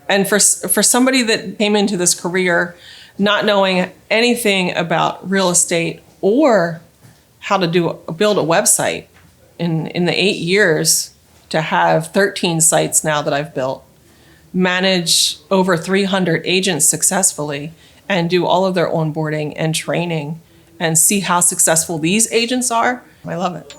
And for somebody that came into this career not knowing anything about real estate or how to build a website, in the 8 years to have 13 sites now that I've built, manage over 300 agents successfully, and do all of their onboarding and training, and see how successful these agents are, I love it.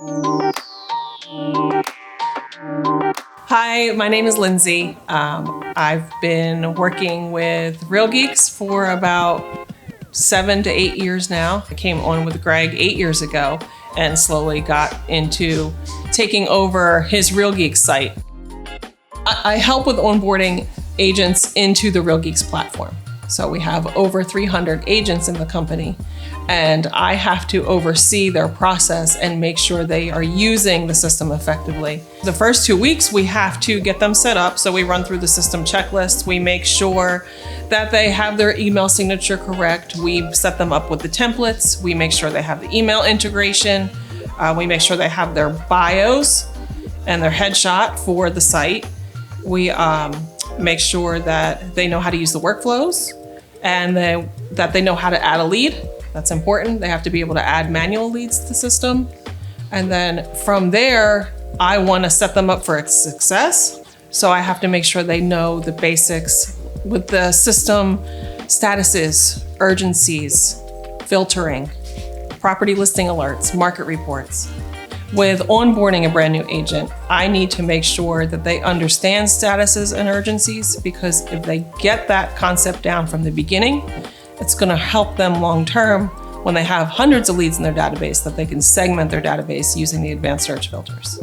Hi, my name is Lindsay. I've been working with Real Geeks for about 7 to 8 years now. I came on with Greg 8 years ago and slowly got into taking over his Real Geeks site. I help with onboarding agents into the Real Geeks platform. So we have over 300 agents in the company, and I have to oversee their process and make sure they are using the system effectively. The first 2 weeks, we have to get them set up. So we run through the system checklist. We make sure that they have their email signature correct. We set them up with the templates. We make sure they have the email integration. We make sure they have their bios and their headshot for the site. We make sure that they know how to use the workflows, and that they know how to add a lead. That's important. They have to be able to add manual leads to the system. And then from there, I want to set them up for success. So I have to make sure they know the basics with the system statuses, urgencies, filtering, property listing alerts, market reports. With onboarding a brand new agent, I need to make sure that they understand statuses and urgencies, because if they get that concept down from the beginning, it's going to help them long term when they have hundreds of leads in their database, that they can segment their database using the advanced search filters.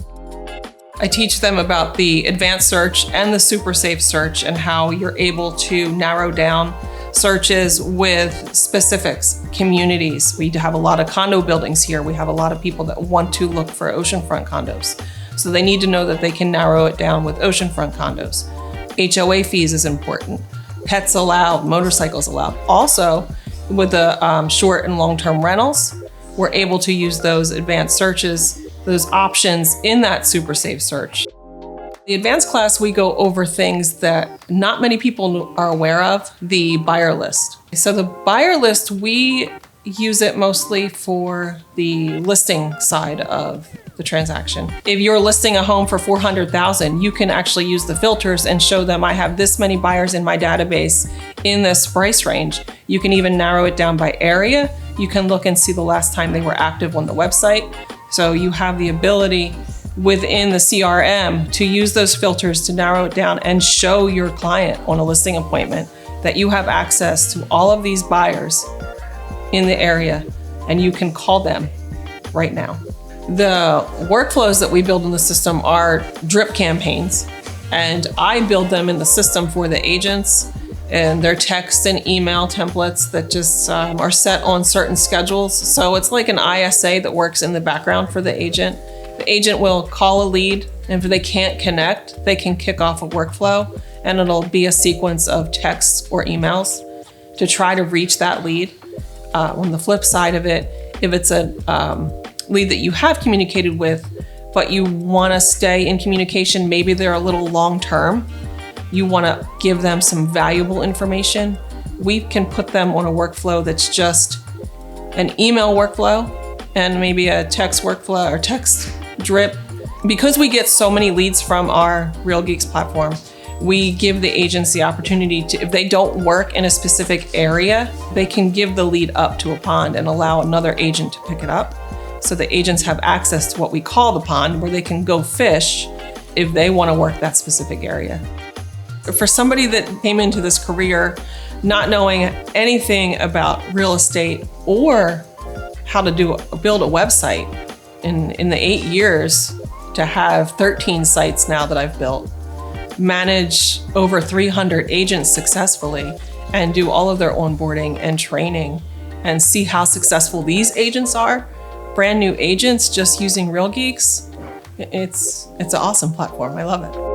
I teach them about the advanced search and the super safe search, and how you're able to narrow down searches with specifics, communities. We have a lot of condo buildings here. We have a lot of people that want to look for oceanfront condos. So they need to know that they can narrow it down with oceanfront condos. HOA fees is important. Pets allowed, motorcycles allowed. Also, with the short and long-term rentals, we're able to use those advanced searches, those options in that super safe search. The advanced class, we go over things that not many people are aware of, the buyer list. So the buyer list, we use it mostly for the listing side of the transaction. If you're listing a home for $400,000, you can actually use the filters and show them, I have this many buyers in my database in this price range. You can even narrow it down by area. You can look and see the last time they were active on the website. So you have the ability within the CRM to use those filters to narrow it down and show your client on a listing appointment that you have access to all of these buyers in the area, and you can call them right now. The workflows that we build in the system are drip campaigns, and I build them in the system for the agents, and they're text and email templates that just are set on certain schedules. So it's like an ISA that works in the background for the agent. The agent will call a lead, and if they can't connect, they can kick off a workflow, and it'll be a sequence of texts or emails to try to reach that lead. On the flip side of it, if it's a lead that you have communicated with, but you want to stay in communication, maybe they're a little long-term, you want to give them some valuable information, we can put them on a workflow that's just an email workflow and maybe a text workflow or text drip. Because we get so many leads from our Real Geeks platform, we give the agents the opportunity to, if they don't work in a specific area, they can give the lead up to a pond and allow another agent to pick it up. So the agents have access to what we call the pond, where they can go fish if they want to work that specific area. For somebody that came into this career not knowing anything about real estate or how to build a website, in the 8 years to have 13 sites now that I've built, manage over 300 agents successfully, and do all of their onboarding and training, and see how successful these agents are, brand new agents just using Real Geeks, it's an awesome platform. I love it.